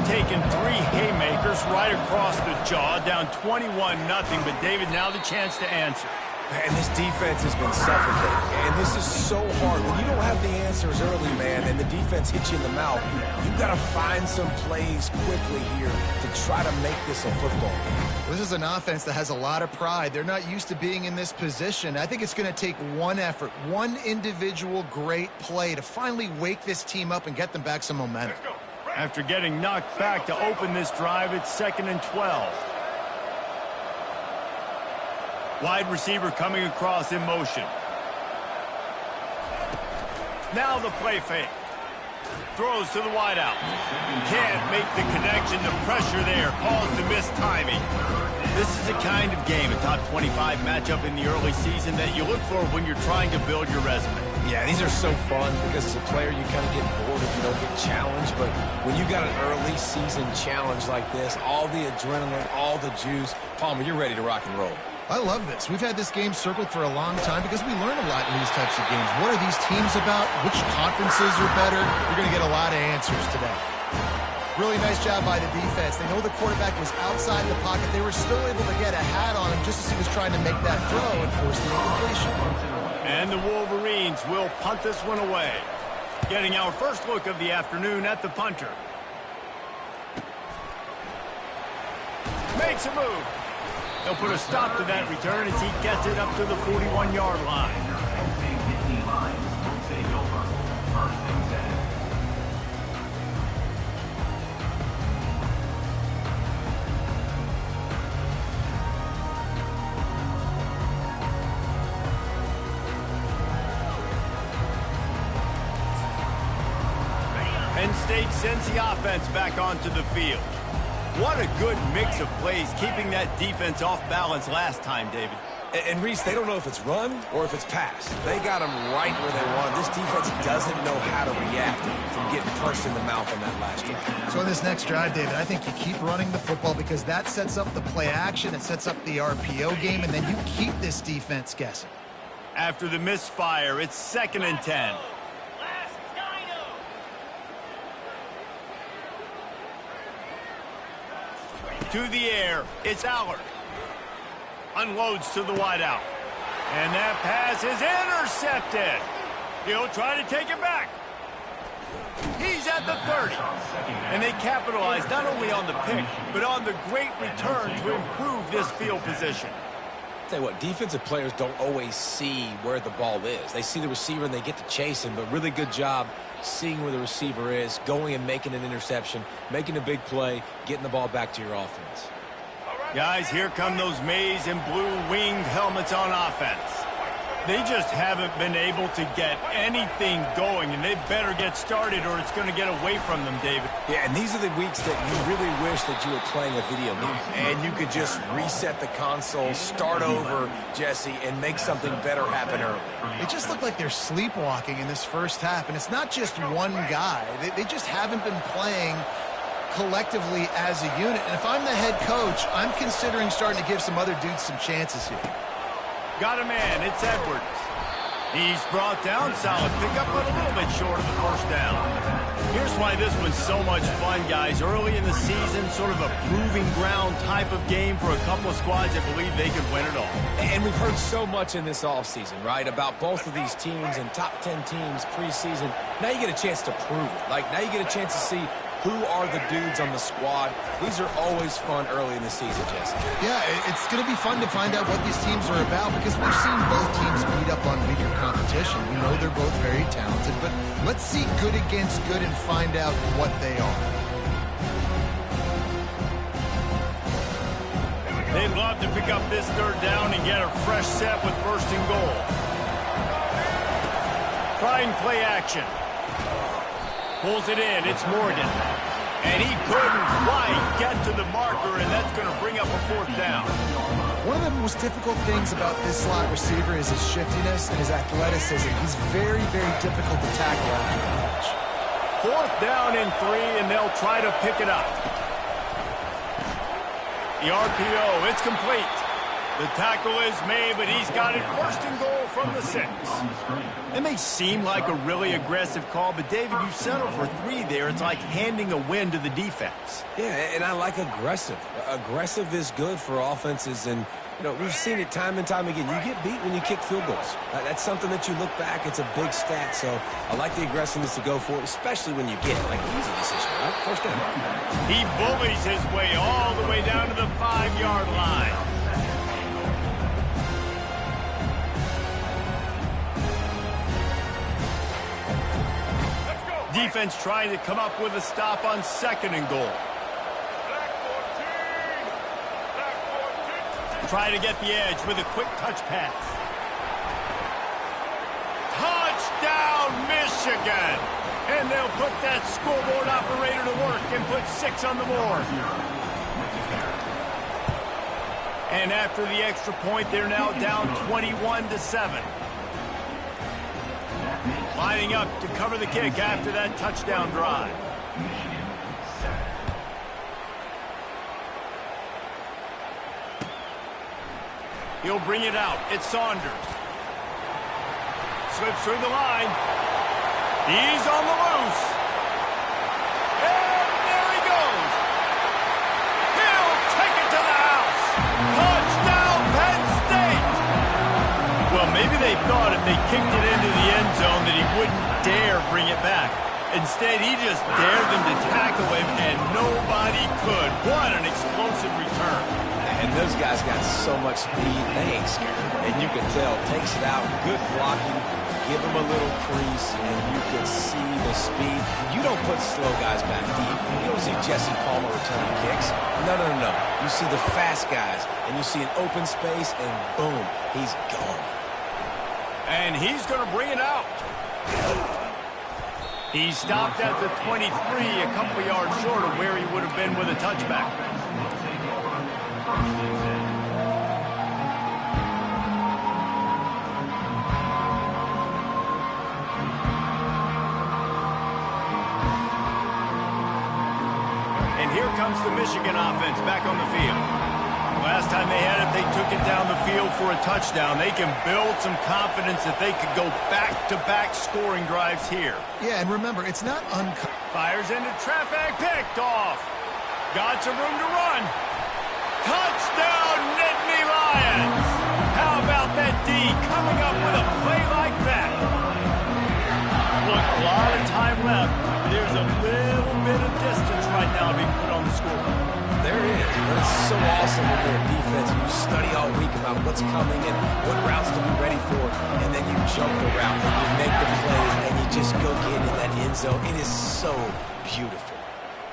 taken 3 haymakers right across the jaw, down 21-0. But, David, now the chance to answer. And this defense has been suffocating. And this is so hard. When you don't have the answers early, man, and the defense hits you in the mouth, you've got to find some plays quickly here to try to make this a football game. This is an offense that has a lot of pride. They're not used to being in this position. I think it's going to take one effort, one individual great play to finally wake this team up and get them back some momentum. After getting knocked back to open this drive, it's 2nd and 12. Wide receiver coming across in motion. Now the play fake. Throws to the wideout. Can't make the connection. The pressure there caused the missed timing. This is the kind of game, a top 25 matchup in the early season, that you look for when you're trying to build your resume. Yeah, these are so fun because as a player you kind of get bored if you don't get challenged. But when you got an early season challenge like this, all the adrenaline, all the juice, Palmer, you're ready to rock and roll. I love this. We've had this game circled for a long time because we learn a lot in these types of games. What are these teams about? Which conferences are better? You're going to get a lot of answers today. Really nice job by the defense. They know the quarterback was outside the pocket. They were still able to get a hat on him just as he was trying to make that throw and force the incompletion. And the Wolverines will punt this one away. Getting our first look of the afternoon at the punter. Makes a move. They'll put a stop to that return as he gets it up to the 41-yard line. Penn State sends the offense back onto the field. What a good mix of plays, keeping that defense off balance last time, David. And Reese, they don't know if it's run or if it's pass. They got them right where they want. This defense doesn't know how to react from getting punched in the mouth on that last drive. So in this next drive, David, I think you keep running the football because that sets up the play action, it sets up the RPO game, and then you keep this defense guessing. After the misfire, it's 2nd and 10. To the air, it's Allard. Unloads to the wideout. And that pass is intercepted. He'll try to take it back. He's at the 30. And they capitalize not only on the pick, but on the great return to improve this field position. Tell you what, defensive players don't always see where the ball is. They see the receiver and they get to chase him, but really good job seeing where the receiver is, going and making an interception, making a big play, getting the ball back to your offense. Guys, here come those maize and blue winged helmets on offense. They just haven't been able to get anything going, and they better get started or it's going to get away from them, David. Yeah, and these are the weeks that you really wish that you were playing a video game. And you could just reset the console, start over, Jesse, and make something better happen early. It just looked like they're sleepwalking in this first half, and it's not just one guy. They just haven't been playing collectively as a unit. And if I'm the head coach, I'm considering starting to give some other dudes some chances here. Got a man, it's Edwards. He's brought down, solid pickup, but a little bit short of the first down. Here's why this was so much fun, guys. Early in the season, sort of a proving ground type of game for a couple of squads that believe they could win it all. And we've heard so much in this offseason, right, about both of these teams and top 10 teams preseason. Now you get a chance to prove it. Like, now you get a chance to see who are the dudes on the squad. These are always fun early in the season, Jesse. Yeah, it's going to be fun to find out what these teams are about because we've seen both teams beat up on weaker competition. We know they're both very talented, but let's see good against good and find out what they are. They'd love to pick up this 3rd down and get a fresh set with 1st and goal. Trying play action. Pulls it in, it's Morgan. And he couldn't quite get to the marker, and that's going to bring up a 4th down. One of the most difficult things about this slot receiver is his shiftiness and his athleticism. He's very, very difficult to tackle after the catch. 4th down and 3, and they'll try to pick it up. The RPO, it's complete. The tackle is made, but he's got it first and goal from the 6. It may seem like a really aggressive call, but David, you settle for 3 there. It's like handing a win to the defense. Yeah, and I like aggressive. Aggressive is good for offenses, and you know, we've seen it time and time again. You get beat when you kick field goals. That's something that you look back, it's a big stat, so I like the aggressiveness to go for it, especially when you get it. Like, easy decision, right? First down. He bullies his way all the way down to the 5-yard line. Defense trying to come up with a stop on 2nd and goal. Trying to get the edge with a quick touch pass. Touchdown, Michigan! And they'll put that scoreboard operator to work and put 6 on the board. And after the extra point, they're now down 21-7. Lining up to cover the kick after that touchdown drive. He'll bring it out. It's Saunders. Slips through the line. He's on the loose. And there he goes. He'll take it to the house. Touchdown, Penn State. Well, maybe they thought if they kicked it into the end zone that he wouldn't dare bring it back. Instead, he just dared them to tackle him, and nobody could. What an explosive return. And those guys got so much speed, they ain't scared. And you can tell, takes it out, good blocking, give them a little crease, and you can see the speed. You don't put slow guys back deep. You don't see Jesse Palmer returning kicks. No, no, no, no. You see the fast guys, and you see an open space, and boom, he's gone. And he's going to bring it out. He stopped at the 23, a couple yards short of where he would have been with a touchback. And here comes the Michigan offense back on the field. Last time they had it, they took it down the field for a touchdown. They can build some confidence that they could go back-to-back scoring drives here. Yeah, and remember, it's not Fires into traffic, picked off. Got some room to run. Touchdown, Nittany Lions. How about that D coming up with a play like that? Look, a lot of time left. There's a little bit of distance right now being put on the scoreboard. There is, but it's so awesome when you're a defense and you study all week about what's coming and what routes to be ready for, and then you jump the route and you make the plays and you just go get in that end zone. It is so beautiful.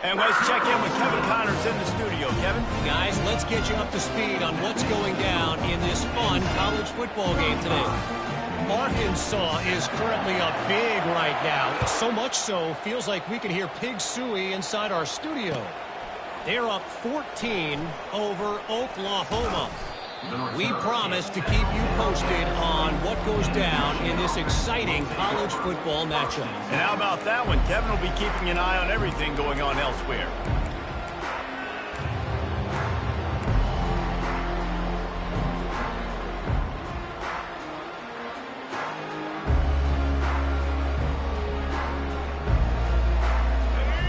And let's check in with Kevin Connors in the studio. Kevin? Guys, let's get you up to speed on what's going down in this fun college football game today. Arkansas is currently up big right now. So much so, feels like we can hear Pig Suey inside our studio. They're up 14 over Oklahoma. We promise to keep you posted on what goes down in this exciting college football matchup. And how about that one? Kevin will be keeping an eye on everything going on elsewhere.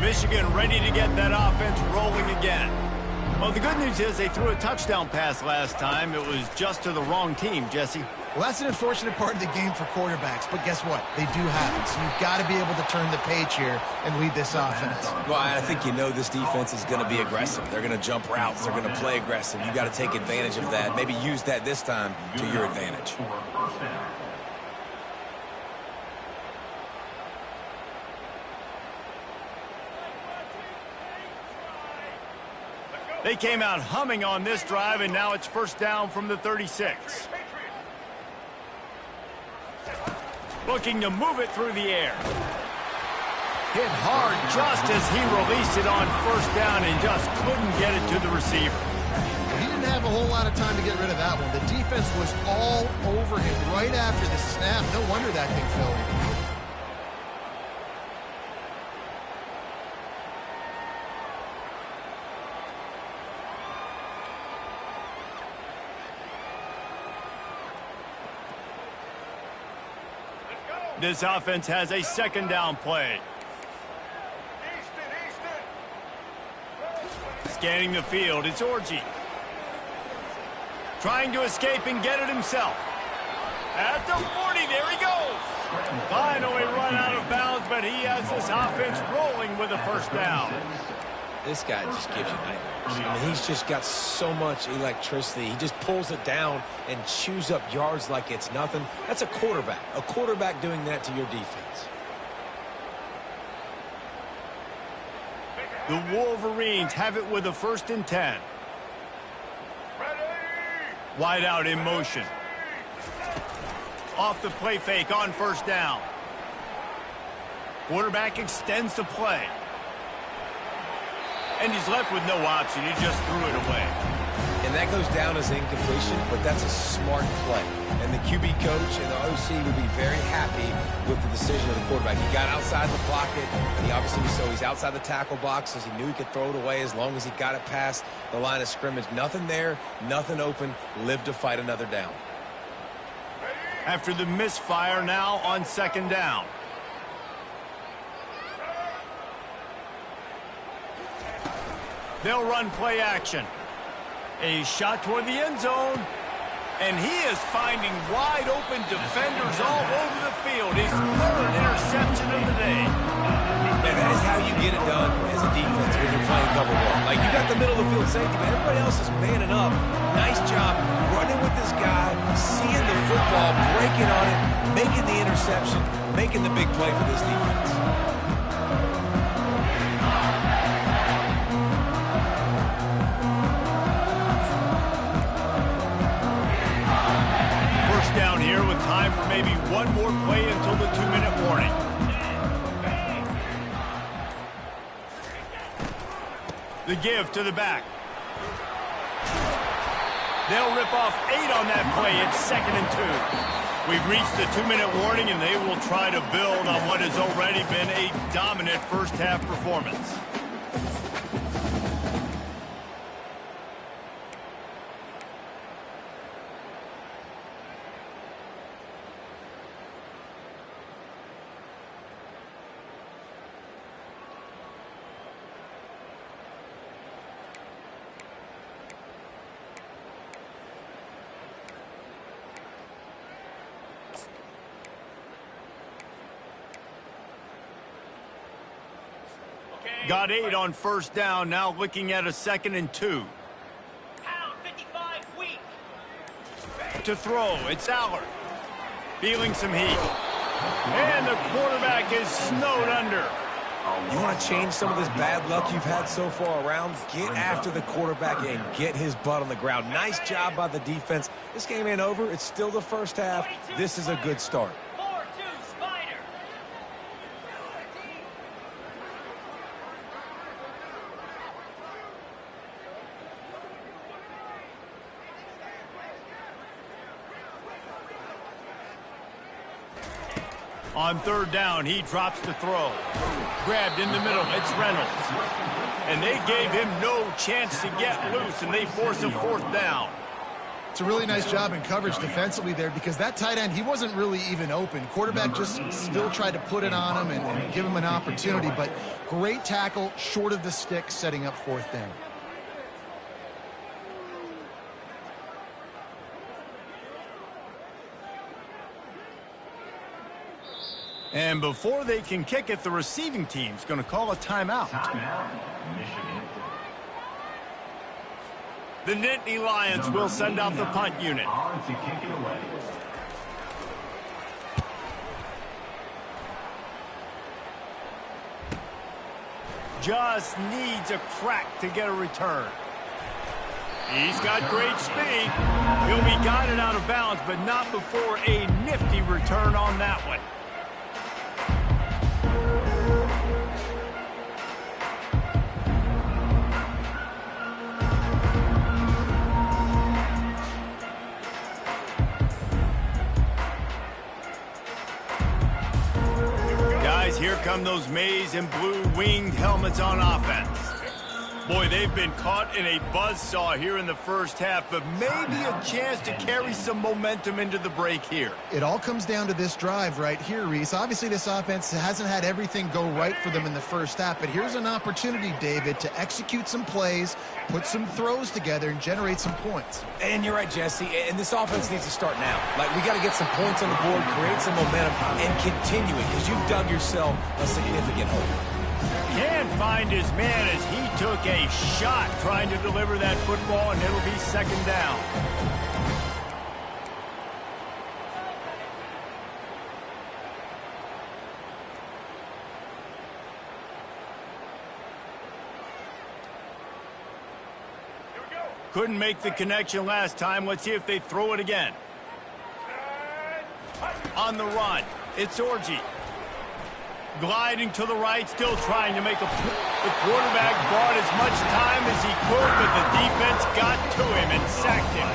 Michigan ready to get that offense rolling again. Well, the good news is they threw a touchdown pass last time. It was just to the wrong team, Jesse. Well, that's an unfortunate part of the game for quarterbacks, but guess what? They do happen, so you've got to be able to turn the page here and lead this offense. Well, I think you know this defense is going to be aggressive. They're going to jump routes. They're going to play aggressive. You got to take advantage of that. Maybe use that this time to your advantage. They came out humming on this drive, and now it's first down from the 36. Looking to move it through the air. Hit hard just as he released it on first down and just couldn't get it to the receiver. He didn't have a whole lot of time to get rid of that one. The defense was all over him right after the snap. No wonder that thing fell in. This offense has a second down play. Scanning the field, it's Orji. Trying to escape and get it himself. At the 40, there he goes. Finally run out of bounds, but he has this offense rolling with a first down. This guy just gives you nightmares. I mean, he's just got so much electricity. He just pulls it down and chews up yards like it's nothing. That's a quarterback doing that to your defense. The Wolverines have it with a 1st and 10. Wide out in motion. Off the play fake on 1st down. Quarterback extends the play. And he's left with no option. He just threw it away. And that goes down as incompletion, but that's a smart play. And the QB coach and the OC would be very happy with the decision of the quarterback. He got outside the pocket. He obviously, so he's outside the tackle boxes. He knew he could throw it away as long as he got it past the line of scrimmage. Nothing there, nothing open. Lived to fight another down. After the misfire, now on 2nd down. They'll run play action. A shot toward the end zone. And he is finding wide open defenders all over the field. His 3rd interception of the day. And that is how you get it done as a defense when you're playing cover one. Like, you got the middle of the field safety, but everybody else is manning up. Nice job running with this guy, seeing the football, breaking on it, making the interception, making the big play for this defense. Down here with time for maybe one more play until the 2-minute warning. The give to the back. They'll rip off 8 on that play. It's 2nd and 2. We've reached the 2-minute warning, and they will try to build on what has already been a dominant first-half performance. Got 8 on 1st down, now looking at a 2nd and 2. Pound 55 weak. To throw, it's Allard. Feeling some heat. And the quarterback is snowed under. You want to change some of this bad luck you've had so far around? Get after the quarterback and get his butt on the ground. Nice job by the defense. This game ain't over. It's still the first half. This is a good start. 4-2 Spider. On 3rd down, he drops to throw. Grabbed in the middle, it's Reynolds. And they gave him no chance to get loose, and they force a 4th down. It's a really nice job in coverage defensively there because that tight end, he wasn't really even open. Quarterback just still tried to put it on him and give him an opportunity, but great tackle, short of the stick, setting up 4th down. And before they can kick it, the receiving team's going to call a timeout. Michigan. The Nittany Lions will send out the punt unit. On to kick it away. Just needs a crack to get a return. He's got great speed. He'll be guided out of bounds, but not before a nifty return on that one. Guys, here come those maize and blue winged helmets on offense. Boy, they've been caught in a buzzsaw here in the first half, but maybe a chance to carry some momentum into the break here. It all comes down to this drive right here, Reese. Obviously, this offense hasn't had everything go right for them in the first half, but here's an opportunity, David, to execute some plays, put some throws together, and generate some points. And you're right, Jesse, and this offense needs to start now. Like, we got to get some points on the board, create some momentum, and continue it, because you've dug yourself a significant hole. Can't find his man as he took a shot trying to deliver that football, and it'll be second down. Couldn't make the connection last time. Let's see if they throw it again. On the run, it's Orji. Gliding to the right, still trying to make a... The quarterback bought as much time as he could, but the defense got to him and sacked him.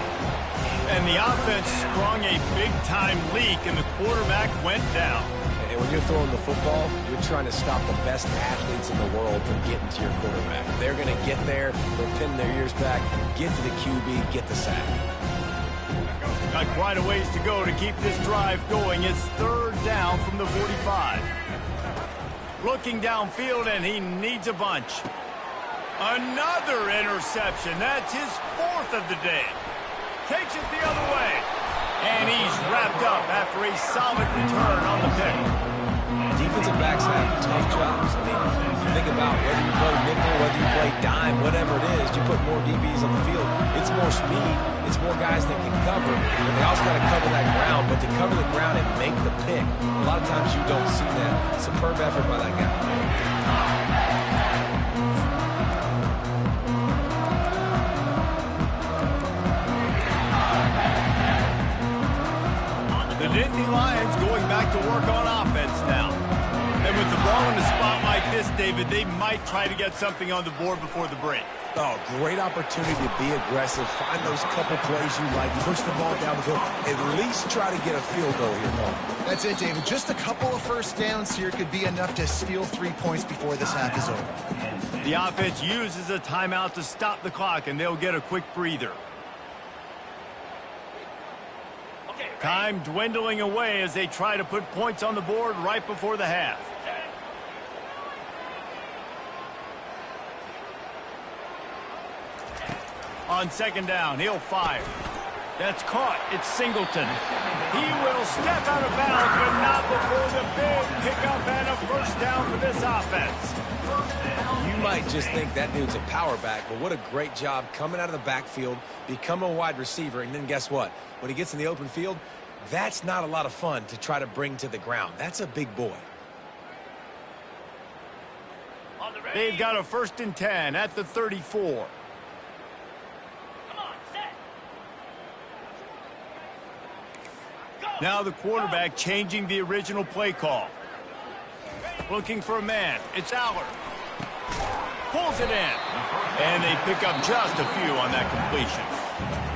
And the offense sprung a big-time leak, and the quarterback went down. And when you're throwing the football, you're trying to stop the best athletes in the world from getting to your quarterback. They're going to get there, they'll pin their ears back, get to the QB, get the sack. Got quite a ways to go to keep this drive going. It's third down from the 45. Looking downfield, and he needs a bunch. Another interception. That's his fourth of the day. Takes it the other way. And he's wrapped up after a solid return on the pick. Defensive backs have tough jobs. I mean, you think about whether you play nickel, whether you play dime, whatever it is, you put more DBs on the field. It's more speed. It's more guys that can cover. But they also got to cover that ground. But to cover the ground and make the pick, a lot of times you don't see that. Superb effort by that guy. The Nittany Lions going back to work on offense now. And with the ball in a spot like this, David, they might try to get something on the board before the break. Oh, great opportunity to be aggressive. Find those couple plays you like. Push the ball down the field. At least try to get a field goal here, Paul. That's it, David. Just a couple of first downs here could be enough to steal 3 points before this half is over. The offense uses a timeout to stop the clock, and they'll get a quick breather. Time dwindling away as they try to put points on the board right before the half. On second down, he'll fire. That's caught. It's Singleton. He will step out of bounds, but not before the big pickup and a first down for this offense. You might just think that dude's a power back, but what a great job coming out of the backfield, become a wide receiver, and then guess what? When he gets in the open field, that's not a lot of fun to try to bring to the ground. That's a big boy. They've got a 1st and 10 at the 34. Now the quarterback changing the original play call. Looking for a man. It's Allard. Pulls it in. And they pick up just a few on that completion.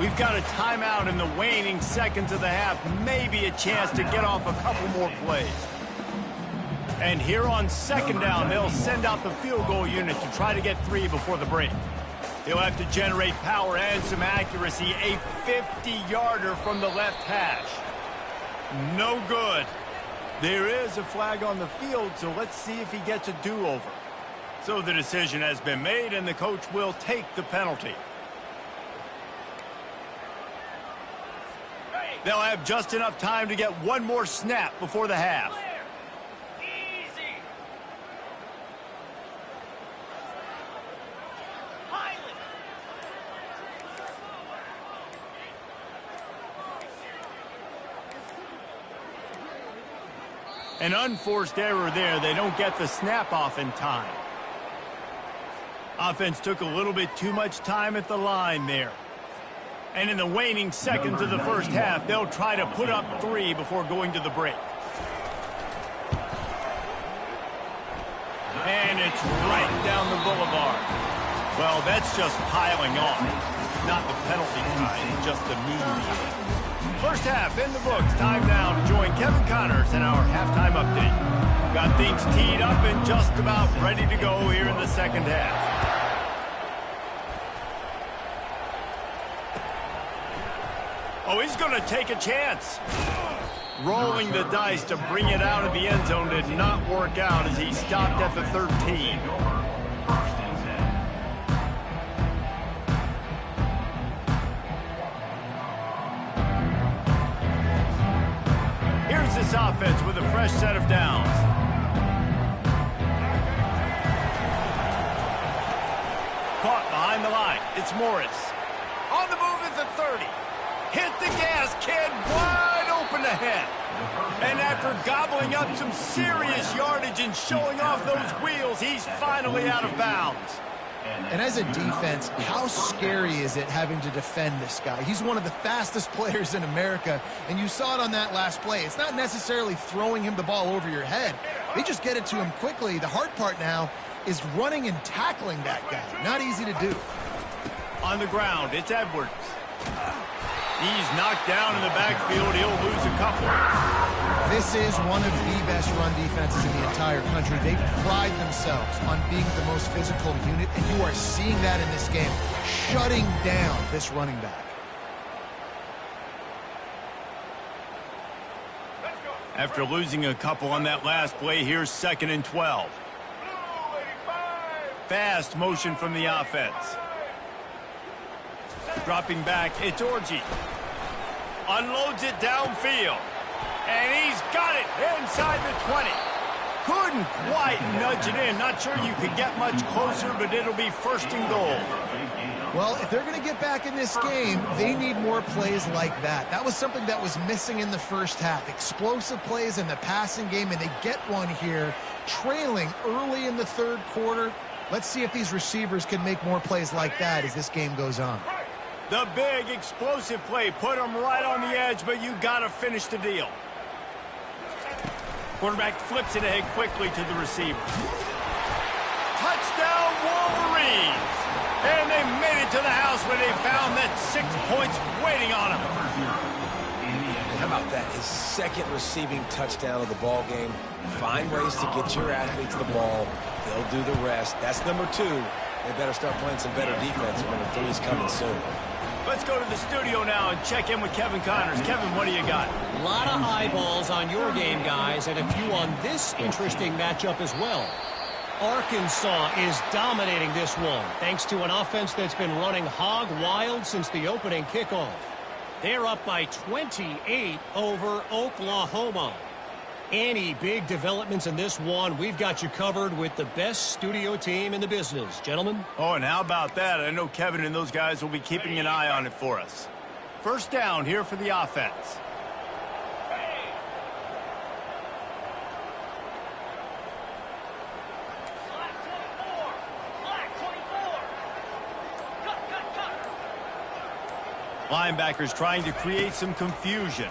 We've got a timeout in the waning seconds of the half. Maybe a chance to get off a couple more plays. And here on second down, they'll send out the field goal unit to try to get 3 before the break. He'll have to generate power and some accuracy. A 50-yarder from the left hash. No good. There is a flag on the field, so let's see if he gets a do-over. So the decision has been made, and the coach will take the penalty. They'll have just enough time to get one more snap before the half. An unforced error there. They don't get the snap off in time. Offense took a little bit too much time at the line there. And in the waning seconds of the first half, they'll try to put up 3 before going to the break. And it's right down the boulevard. Well, that's just piling on. Not the penalty kind, just the mean kind. First half in the books. Time now to join Kevin Connors in our halftime update. Got things teed up and just about ready to go here in the second half. Oh, he's going to take a chance. Rolling the dice to bring it out of the end zone did not work out as he stopped at the 13. Here's this offense with a fresh set of downs. Caught behind the line. It's Morris. On the move at the 30. Hit the gas, kid. Wide open ahead. And after gobbling up some serious yardage and showing off those wheels, he's finally out of bounds. And as a defense, how scary is it having to defend this guy? He's one of the fastest players in America, and you saw it on that last play. It's not necessarily throwing him the ball over your head. They just get it to him quickly. The hard part now is running and tackling that guy. Not easy to do. On the ground, it's Edwards. He's knocked down in the backfield. He'll lose a couple. This is one of the best run defenses in the entire country. They pride themselves on being the most physical unit, and you are seeing that in this game, shutting down this running back. After losing a couple on that last play, here's 2nd and 12. Fast motion from the offense. Dropping back, it's Orji. Unloads it downfield. And he's got it inside the 20. Couldn't quite nudge it in. Not sure you could get much closer, but it'll be 1st and goal. Well, if they're going to get back in this game, they need more plays like that. That was something that was missing in the first half. Explosive plays in the passing game, and they get one here, trailing early in the 3rd quarter. Let's see if these receivers can make more plays like that as this game goes on. The big explosive play put him right on the edge, but you got to finish the deal. Quarterback flips it ahead quickly to the receiver. Touchdown, Wolverines! And they made it to the house where they found that 6 points waiting on them. How about that? His 2nd receiving touchdown of the ball game. Find ways to get your athletes the ball. They'll do the rest. That's number 2. They better start playing some better defense. Number 3 is coming soon. Let's go to the studio now and check in with Kevin Connors. Kevin, what do you got? A lot of eyeballs on your game, guys, and a few on this interesting matchup as well. Arkansas is dominating this one, thanks to an offense that's been running hog wild since the opening kickoff. They're up by 28 over Oklahoma. Any big developments in this one, we've got you covered with the best studio team in the business. Gentlemen? Oh, and how about that? I know Kevin and those guys will be keeping an eye on it for us. 1st down here for the offense. Linebackers trying to create some confusion.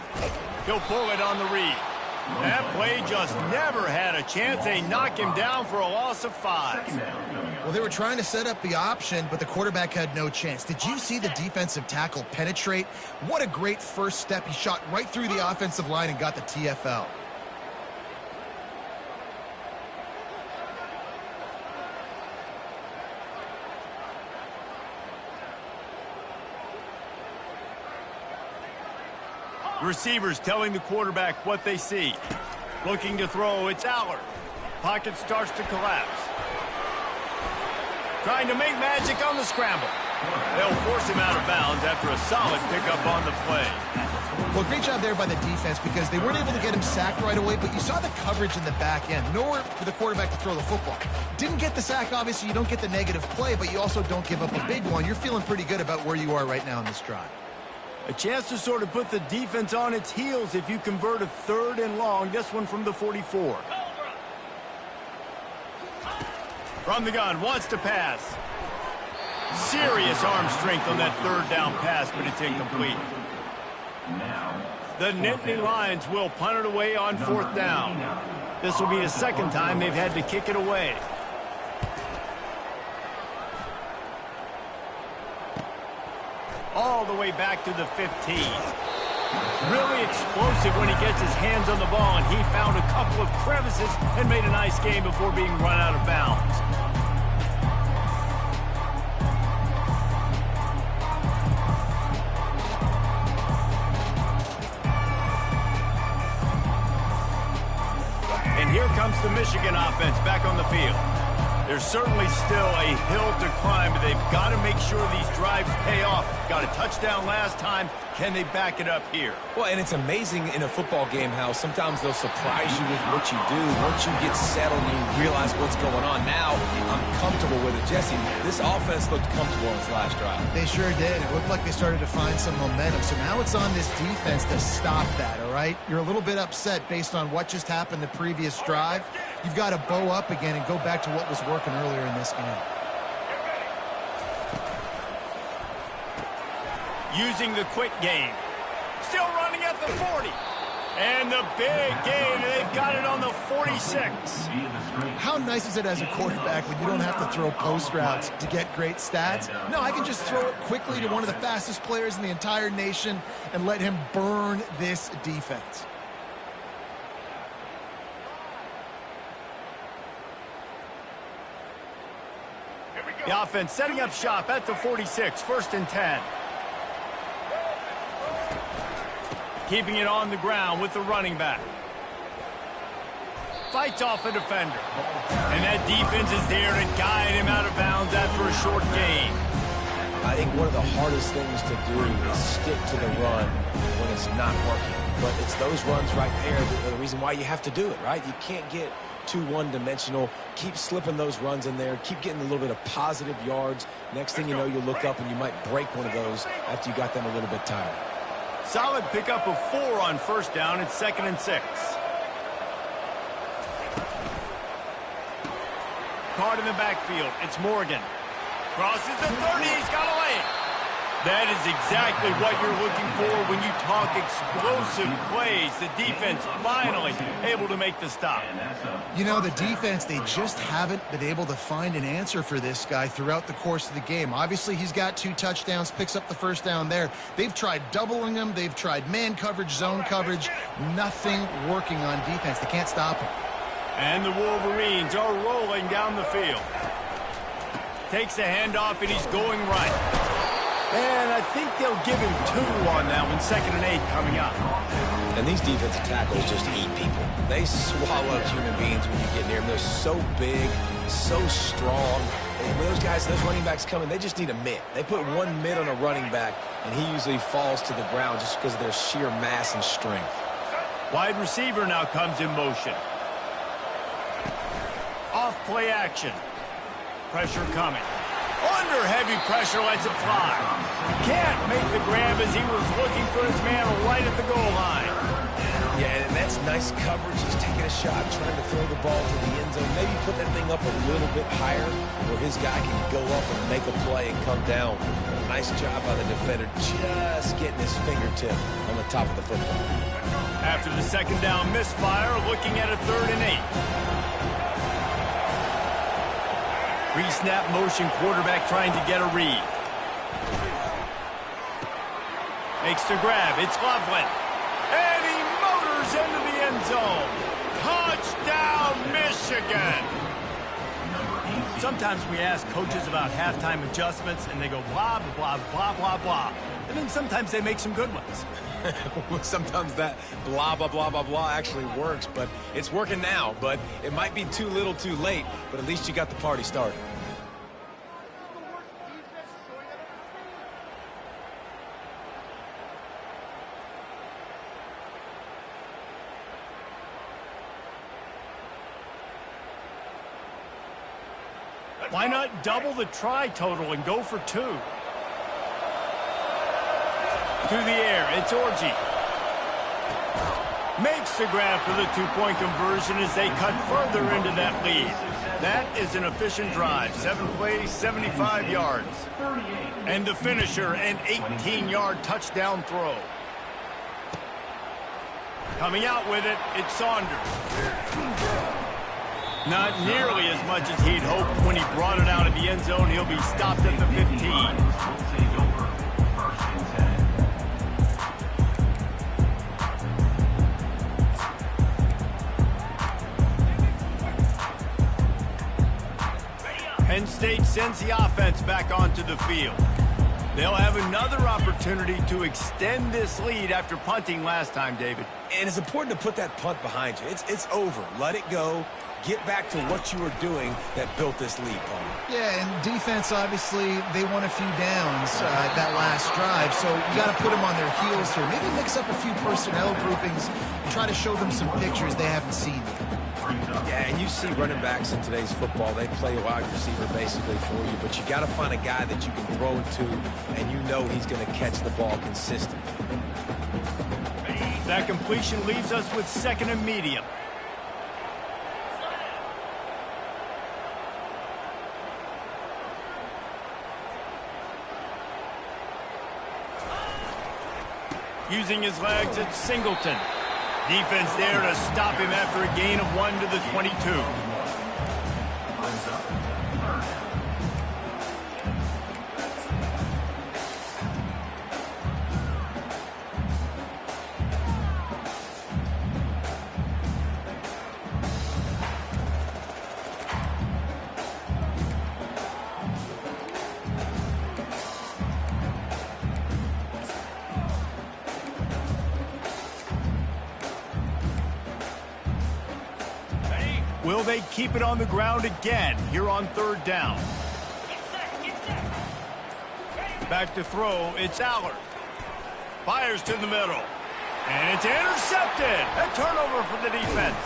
He'll pull it on the read. That play just never had a chance. They knock him down for a loss of 5. Well, they were trying to set up the option, but the quarterback had no chance. Did you see the defensive tackle penetrate? What a great first step. He shot right through the offensive line and got the TFL. Receivers telling the quarterback what they see. Looking to throw, it's Allard. Pocket starts to collapse. Trying to make magic on the scramble. They'll force him out of bounds after a solid pickup on the play. Well, great job there by the defense because they weren't able to get him sacked right away, but you saw the coverage in the back end. Nowhere for the quarterback to throw the football. Didn't get the sack, obviously. You don't get the negative play, but you also don't give up a big one. You're feeling pretty good about where you are right now in this drive. A chance to sort of put the defense on its heels if you convert a 3rd and long. This one from the 44. From the gun, wants to pass. Serious arm strength on that 3rd down pass, but it's incomplete. The Nittany Lions will punt it away on 4th down. This will be the 2nd time they've had to kick it away. All the way back to the 15. Really explosive when he gets his hands on the ball, and he found a couple of crevices and made a nice game before being run out of bounds. comes the Michigan offense back on the field. There's certainly still a hill to climb, but they've got to make sure these drives pay off. Got a touchdown last time. Can they back it up here? Well, and it's amazing in a football game how sometimes they'll surprise you with what you do. Once you get settled and you realize what's going on, now I'm comfortable with it. Jesse, this offense looked comfortable in its last drive. They sure did. It looked like they started to find some momentum. So now it's on this defense to stop that, all right? You're a little bit upset based on what just happened the previous drive. You've got to bow up again and go back to what was working earlier in this game. Using the quick game. Still running at the 40. And the big gain. They've got it on the 46. How nice is it as a quarterback when you don't have to throw post routes to get great stats? No, I can just throw it quickly to one of the fastest players in the entire nation and let him burn this defense. The offense setting up shop at the 46, 1st and 10. Keeping it on the ground with the running back. Fights off a defender. And that defense is there to guide him out of bounds after a short gain. I think one of the hardest things to do is stick to the run when it's not working. But it's those runs right there that are the reason why you have to do it, right? You can't get too one-dimensional. Keep slipping those runs in there. Keep getting a little bit of positive yards. Next thing you know, you look up and you might break one of those after you got them a little bit tired. Solid pickup of 4 on 1st down. It's 2nd and 6. Caught in the backfield. It's Morgan. Crosses the 30. He's got to lay it. That is exactly what you're looking for when you talk explosive plays. The defense finally able to make the stop. You know, the defense, they just haven't been able to find an answer for this guy throughout the course of the game. Obviously, he's got 2 touchdowns, picks up the 1st down there. They've tried doubling him. They've tried man coverage, zone coverage. Nothing working on defense. They can't stop him. And the Wolverines are rolling down the field. Takes a handoff, and he's going right. And I think they'll give him 2 on that one. 2nd and 8 coming up. And these defensive tackles just eat people. They swallow human beings when you get near them. They're so big, so strong. And when those guys, those running backs come in, they just need a mitt. They put 1 mitt on a running back, and he usually falls to the ground just because of their sheer mass and strength. Wide receiver now comes in motion. Off play action. Pressure coming. Under heavy pressure, lets it fly. Can't make the grab as he was looking for his man right at the goal line. Yeah, and that's nice coverage. He's taking a shot, trying to throw the ball to the end zone. Maybe put that thing up a little bit higher where his guy can go up and make a play and come down. Nice job by the defender, just getting his fingertip on the top of the football. After the 2nd down misfire, looking at a 3rd and 8. Pre-snap motion, quarterback trying to get a read. Makes the grab. It's Loveland. And he motors into the end zone. Touchdown, Michigan. Sometimes we ask coaches about halftime adjustments, and they go blah, blah, blah, blah, blah. And then sometimes they make some good ones. Sometimes that blah, blah, blah, blah, blah actually works, but it's working now. But it might be too little too late, but at least you got the party started. Why not double the try total and go for 2? To the air, it's Orji. Makes the grab for the 2-point conversion as they cut further into that lead. That is an efficient drive. 7 plays, 75 yards. And the finisher, an 18-yard touchdown throw. Coming out with it, it's Saunders. Not nearly as much as he'd hoped when he brought it out of the end zone. He'll be stopped at the 15. Penn State sends the offense back onto the field. They'll have another opportunity to extend this lead after punting last time, David. And it's important to put that punt behind you. It's over. Let it go. Get back to what you were doing that built this lead, Palmer. Yeah, and defense, obviously, they won a few downs that last drive, so you got to put them on their heels here. Maybe mix up a few personnel groupings and try to show them some pictures they haven't seen yet. Yeah, and you see running backs in today's football, they play a wide receiver basically for you, but you got to find a guy that you can throw it to, and you know he's going to catch the ball consistently. That completion leaves us with 2nd and medium. Using his legs, it's Singleton. Defense there to stop him after a gain of 1 to the 22. Will they keep it on the ground again here on 3rd down? Back to throw, it's Allard. Fires to the middle. And it's intercepted. A turnover for the defense.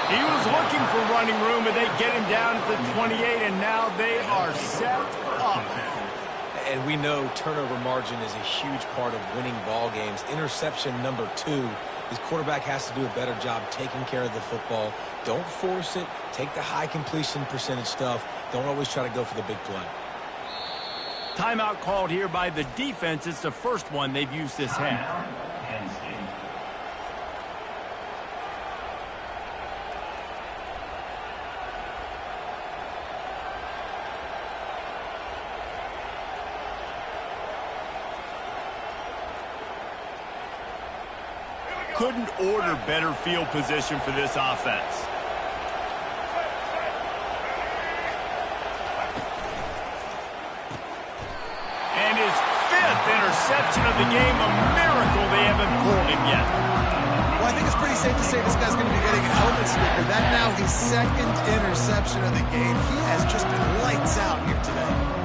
He was looking for running room, and they get him down at the 28, and now they are set up. And we know turnover margin is a huge part of winning ball games. Interception number 2. His quarterback has to do a better job taking care of the football. Don't force it. Take the high completion percentage stuff. Don't always try to go for the big play. Timeout called here by the defense. It's the first one they've used this half. Couldn't order better field position for this offense. And his 5th interception of the game, a miracle they haven't pulled him yet. Well, I think it's pretty safe to say this guy's going to be getting a helmet sticker. That now his 2nd interception of the game. He has just been lights out here today.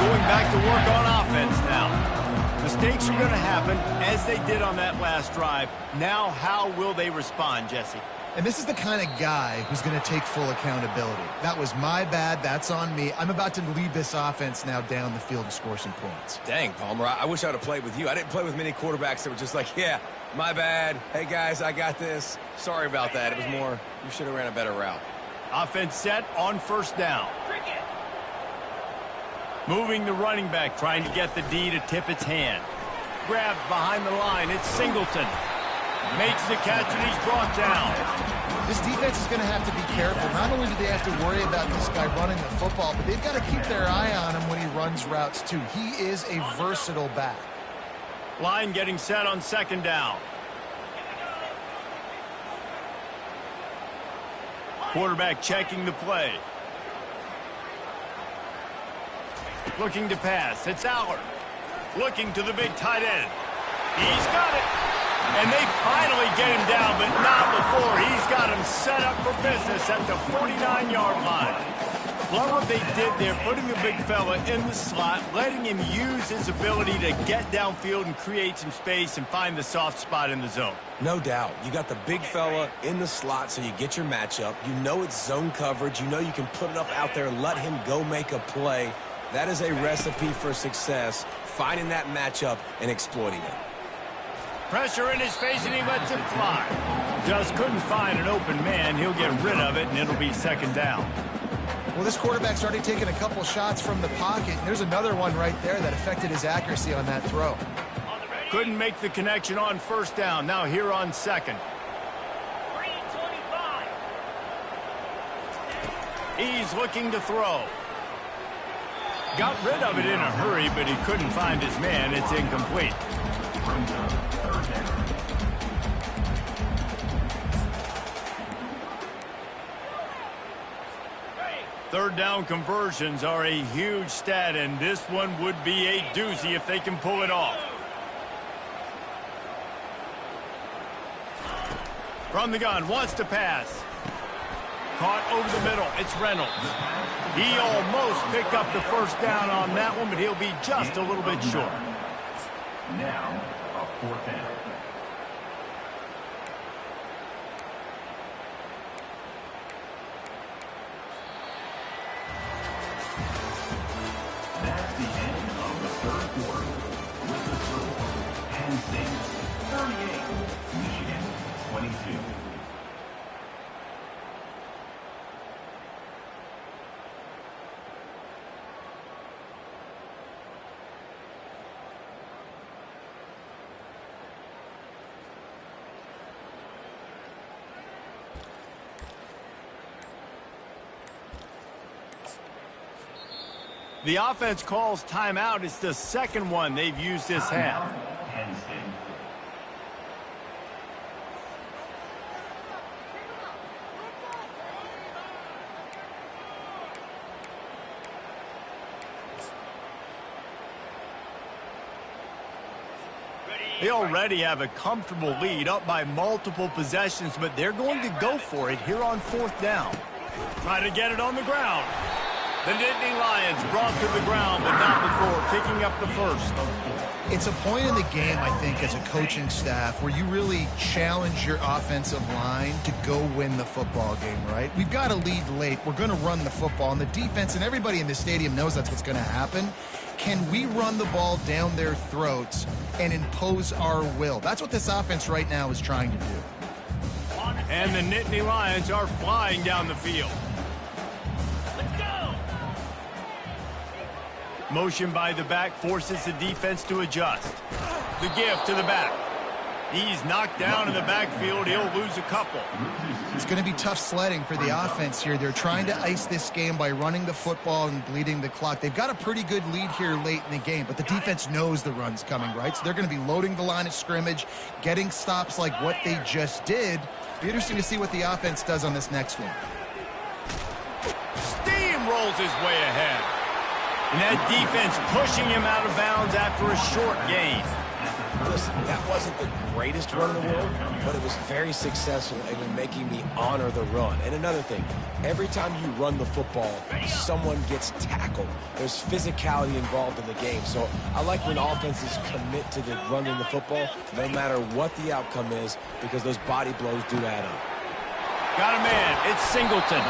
Going back to work on offense now. Mistakes are going to happen, as they did on that last drive. Now, how will they respond, Jesse? And this is the kind of guy who's going to take full accountability. That was my bad. That's on me. I'm about to lead this offense now down the field and score some points. Dang, Palmer, I wish I would have played with you. I didn't play with many quarterbacks that were just like, yeah, my bad. Hey, guys, I got this. Sorry about that. It was more, you should have ran a better route. Offense set on 1st down. Moving the running back, trying to get the D to tip its hand. Grabbed behind the line, it's Singleton. Makes the catch, and he's brought down. This defense is going to have to be careful. Not only do they have to worry about this guy running the football, but they've got to keep their eye on him when he runs routes, too. He is a versatile back. Line getting set on 2nd down. Quarterback checking the play. Looking to pass. It's Allard. Looking to the big tight end. He's got it. And they finally get him down, but not before. He's got him set up for business at the 49-yard line. Love what they did there, putting the big fella in the slot, letting him use his ability to get downfield and create some space and find the soft spot in the zone. No doubt. You got the big fella in the slot, so you get your matchup. You know it's zone coverage. You know you can put it up out there, let him go make a play. That is a recipe for success, finding that matchup and exploiting it. Pressure in his face, and he lets it fly. Just couldn't find an open man. He'll get rid of it, and it'll be 2nd down. Well, this quarterback's already taken a couple shots from the pocket. There's another one right there that affected his accuracy on that throw. Couldn't make the connection on 1st down. Now here on 2nd. He's looking to throw. Got rid of it in a hurry, but he couldn't find his man. It's incomplete. Third down conversions are a huge stat, and this one would be a doozy if they can pull it off. From the gun, wants to pass. Caught over the middle. It's Reynolds. He almost picked up the first down on that one, but he'll be just a little bit short. Now, a 4th down. That's the end of the 3rd quarter. With the score, Penn State 38, Michigan 22. The offense calls timeout. It's the second one they've used this half. Penn State. They already have a comfortable lead, up by multiple possessions, but they're going to go for it here on 4th down. Try to get it on the ground. The Nittany Lions brought to the ground, but not before picking up the first. It's a point in the game, I think, as a coaching staff where you really challenge your offensive line to go win the football game, right? We've got to lead late. We're going to run the football, and the defense and everybody in the stadium knows that's what's going to happen. Can we run the ball down their throats and impose our will? That's what this offense right now is trying to do. And the Nittany Lions are flying down the field. Motion by the back forces the defense to adjust. The give to the back. He's knocked down in the backfield. He'll lose a couple. It's going to be tough sledding for the offense here. They're trying to ice this game by running the football and bleeding the clock. They've got a pretty good lead here late in the game, but the defense knows the run's coming, right? So they're going to be loading the line of scrimmage, getting stops like what they just did. Be interesting to see what the offense does on this next one. Steamrolls his way ahead. And that defense pushing him out of bounds after a short gain. Listen, that wasn't the greatest run in the world, but it was very successful in making me honor the run. And another thing, every time you run the football, someone gets tackled. There's physicality involved in the game. So I like when offenses commit to the running the football, no matter what the outcome is, because those body blows do add up. Got a man. It's Singleton.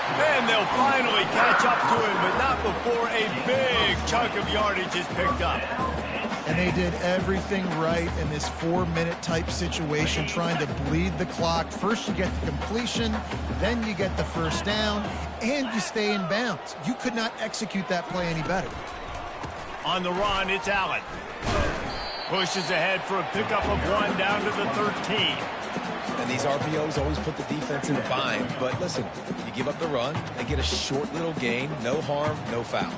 And they'll finally catch up to him, but not before a big chunk of yardage is picked up. And they did everything right in this 4-minute type situation, trying to bleed the clock. First you get the completion, then you get the first down, and you stay in bounds. You could not execute that play any better. On the run, it's Allen. Pushes ahead for a pickup of 1 down to the 13. And these RPOs always put the defense in a bind. But listen, you give up the run, they get a short little gain, no harm, no foul.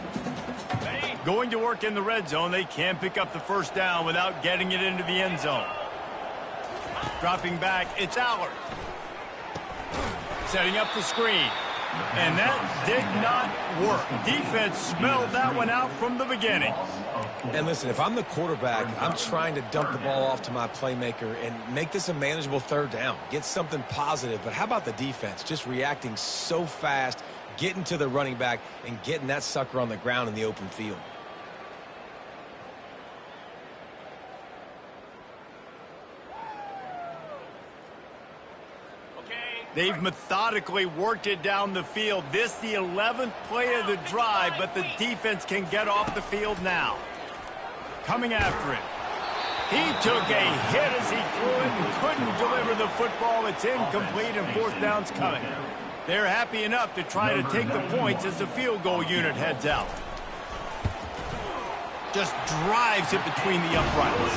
Going to work in the red zone, they can't pick up the first down without getting it into the end zone. Dropping back, it's Allard. Setting up the screen. And that did not work. Defense smelled that one out from the beginning. And listen, if I'm the quarterback, I'm trying to dump the ball off to my playmaker and make this a manageable third down. Get something positive. But how about the defense? Just reacting so fast, getting to the running back, and getting that sucker on the ground in the open field. They've methodically worked it down the field. This the 11th play of the drive, but the defense can get off the field now. Coming after it. He took a hit as he threw it and couldn't deliver the football. It's incomplete and fourth down's coming. They're happy enough to try to take the points as the field goal unit heads out. Just drives it between the uprights.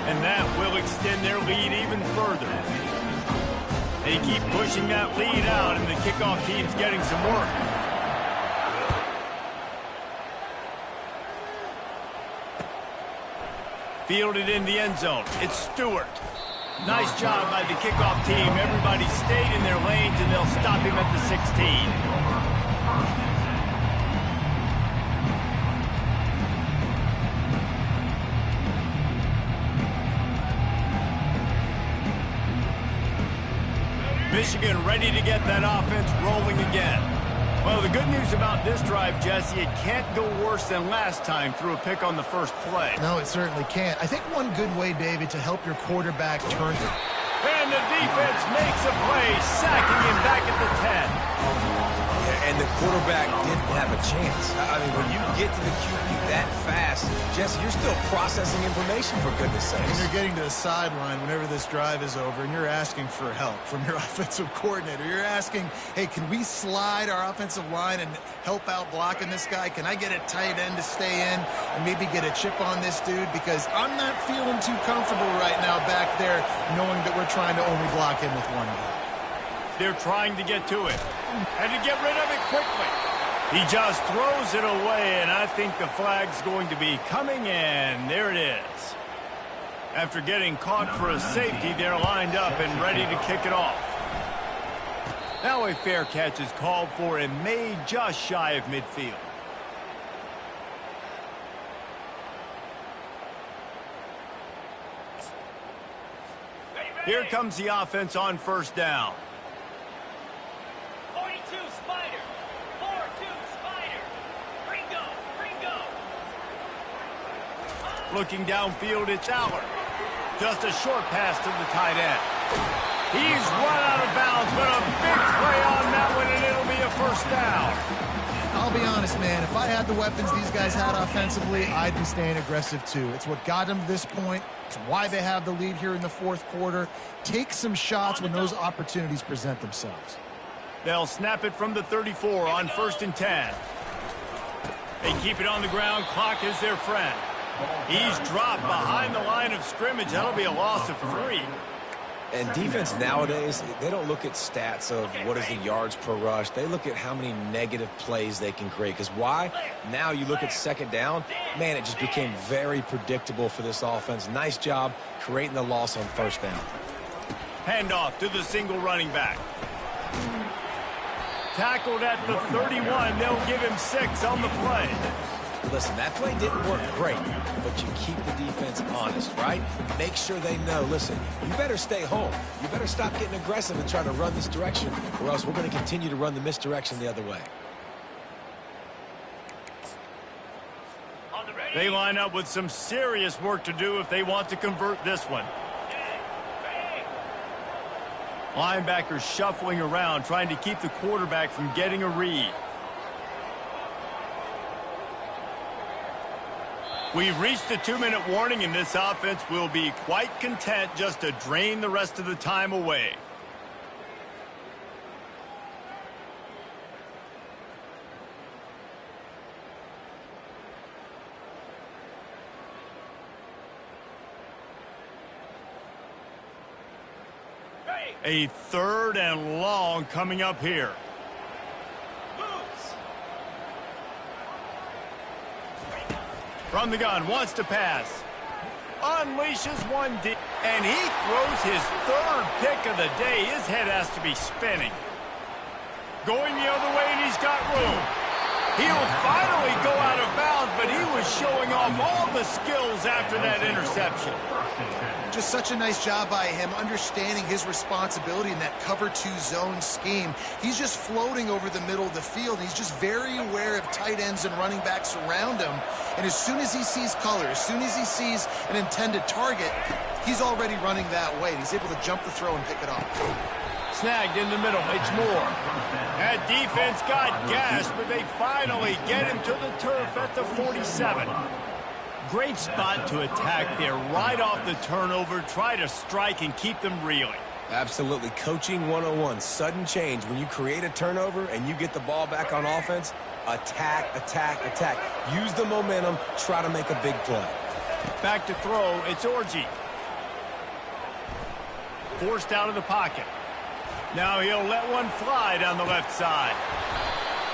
And that will extend their lead even further. They keep pushing that lead out, and the kickoff team's getting some work. Fielded in the end zone. It's Stewart. Nice job by the kickoff team. Everybody stayed in their lanes, and they'll stop him at the 16. Michigan ready to get that offense rolling again. Well, the good news about this drive, Jesse, it can't go worse than last time through a pick on the first play. No, it certainly can't. I think one good way, David, to help your quarterback turn. And the defense makes a play, sacking him back at the 10. And the quarterback didn't have a chance. I mean, when you get to the QB that fast, Jesse, you're still processing information, for goodness sakes. And you're getting to the sideline whenever this drive is over, and you're asking for help from your offensive coordinator. You're asking, hey, can we slide our offensive line and help out blocking this guy? Can I get a tight end to stay in and maybe get a chip on this dude? Because I'm not feeling too comfortable right now back there knowing that we're trying to only block him with one guy. They're trying to get to it and to get rid of it quickly. He just throws it away, and I think the flag's going to be coming in. There it is. After getting caught for a safety, they're lined up and ready to kick it off. Now a fair catch is called for and made just shy of midfield. Here comes the offense on first down. Looking downfield, it's Allard. Just a short pass to the tight end. He's run out of bounds, but a big play on that one, and it'll be a first down. I'll be honest, man. If I had the weapons these guys had offensively, I'd be staying aggressive too. It's what got them to this point. It's why they have the lead here in the fourth quarter. Take some shots when those opportunities present themselves. They'll snap it from the 34 on 1st and 10. They keep it on the ground. Clock is their friend. He's dropped behind the line of scrimmage. That'll be a loss of 3. And defense nowadays, they don't look at stats of what is the yards per rush. They look at how many negative plays they can create. Because why? Now you look at second down, man, it just became very predictable for this offense. Nice job creating the loss on first down. Handoff to the single running back. Tackled at the 31. They'll give him 6 on the play. Listen, that play didn't work great, but you keep the defense honest, right? Make sure they know, listen, you better stay home. You better stop getting aggressive and try to run this direction, or else we're going to continue to run the misdirection the other way. They line up with some serious work to do if they want to convert this one. Linebackers shuffling around, trying to keep the quarterback from getting a read. We've reached the 2-minute warning, and this offense will be quite content just to drain the rest of the time away. A 3rd and long coming up here. From the gun, wants to pass. Unleashes one deep, and he throws his 3rd pick of the day. His head has to be spinning. Going the other way, and he's got room. He'll finally go out of bounds, but he was showing off all the skills after that interception. Just such a nice job by him understanding his responsibility in that cover 2 zone scheme. He's just floating over the middle of the field. He's just very aware of tight ends and running backs around him. And as soon as he sees color, as soon as he sees an intended target, he's already running that way. And he's able to jump the throw and pick it off. Snagged in the middle. It's Moore. That defense got gashed, but they finally get him to the turf at the 47. Great spot to attack there. Right off the turnover, try to strike and keep them reeling. Absolutely. Coaching 101. Sudden change. When you create a turnover and you get the ball back on offense, attack, attack, attack. Use the momentum. Try to make a big play. Back to throw. It's Orji. Forced out of the pocket. Now he'll let one fly down the left side.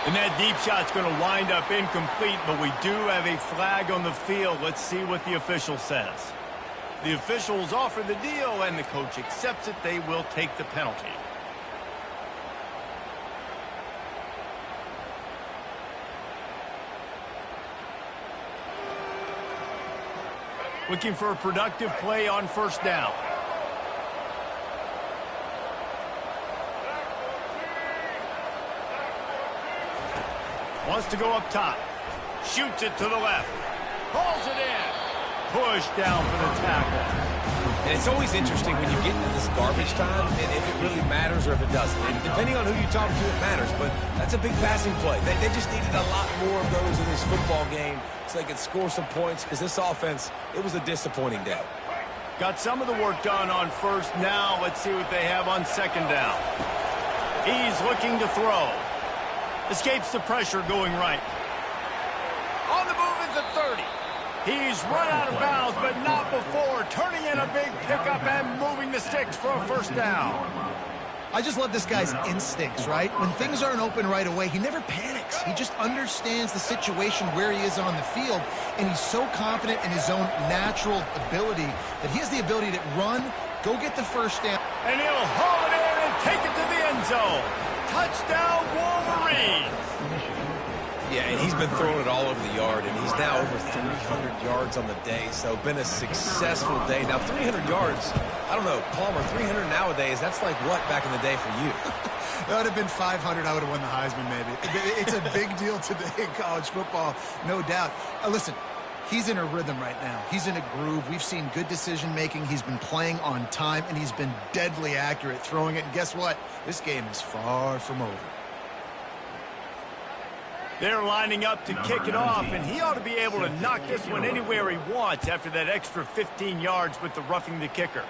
And that deep shot's going to wind up incomplete, but we do have a flag on the field. Let's see what the official says. The officials offer the deal, and the coach accepts it. They will take the penalty. Looking for a productive play on first down. Wants to go up top. Shoots it to the left. Pulls it in. Push down for the tackle. And it's always interesting when you get into this garbage time and if it really matters or if it doesn't. And depending on who you talk to, it matters. But that's a big passing play. They just needed a lot more of those in this football game so they could score some points because this offense, it was a disappointing day. Got some of the work done on first. Now let's see what they have on second down. He's looking to throw. Escapes the pressure going right. On the move is the 30. He's run out of bounds, but not before. Turning in a big pickup and moving the sticks for a first down. I just love this guy's instincts, right? When things aren't open right away, he never panics. He just understands the situation where he is on the field, and he's so confident in his own natural ability that he has the ability to run, go get the first down. And he'll haul it in and take it to the end zone. Touchdown, Wolverines. Yeah, and he's been throwing it all over the yard, and he's now over 300 yards on the day, so been a successful day. Now, 300 yards, I don't know, Palmer, 300 nowadays, that's like what back in the day for you? That would have been 500. I would have won the Heisman, maybe. It's a big deal today in college football, no doubt. Listen, he's in a rhythm right now. He's in a groove. We've seen good decision-making. He's been playing on time, and he's been deadly accurate throwing it. And guess what? This game is far from over. They're lining up to kick it off, and he ought to be able to knock this one anywhere he wants after that extra 15 yards with the roughing the kicker.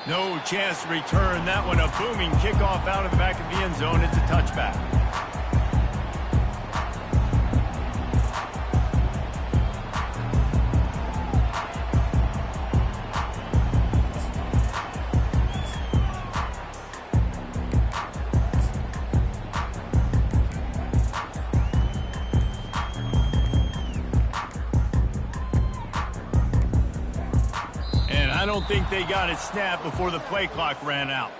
No chance to return that one. A booming kickoff out of the back of the end zone. It's a touchback. I don't think they got it snapped before the play clock ran out.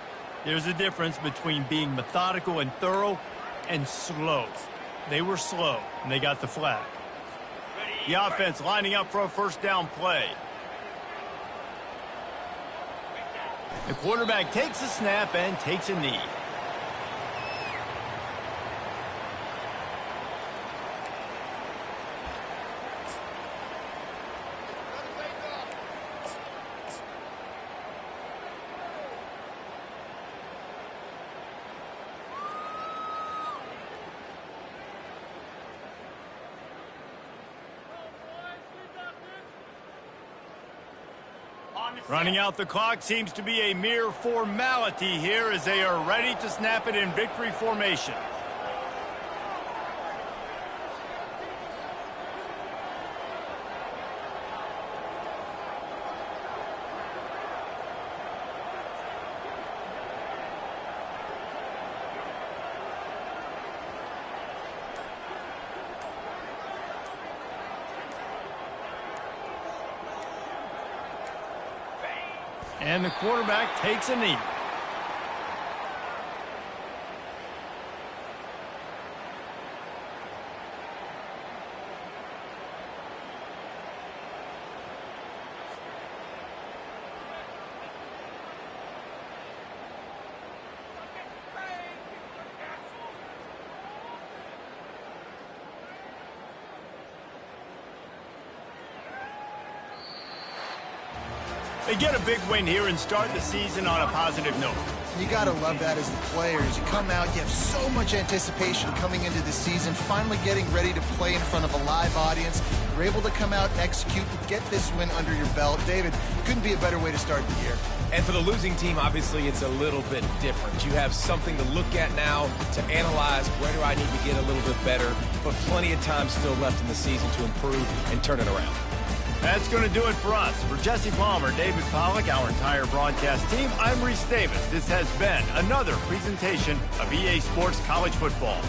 There's a difference between being methodical and thorough and slow. They were slow, and they got the flag. The offense lining up for a first down play. The quarterback takes a snap and takes a knee. Running out the clock seems to be a mere formality here as they are ready to snap it in victory formation. And the quarterback takes a knee. They get a big win here and start the season on a positive note. You got to love that as the players. You come out, you have so much anticipation coming into the season, finally getting ready to play in front of a live audience. You're able to come out, execute, and get this win under your belt. David, couldn't be a better way to start the year. And for the losing team, obviously, it's a little bit different. You have something to look at now, to analyze where do I need to get a little bit better, but plenty of time still left in the season to improve and turn it around. That's going to do it for us. For Jesse Palmer, David Pollack, our entire broadcast team, I'm Reese Davis. This has been another presentation of EA Sports College Football.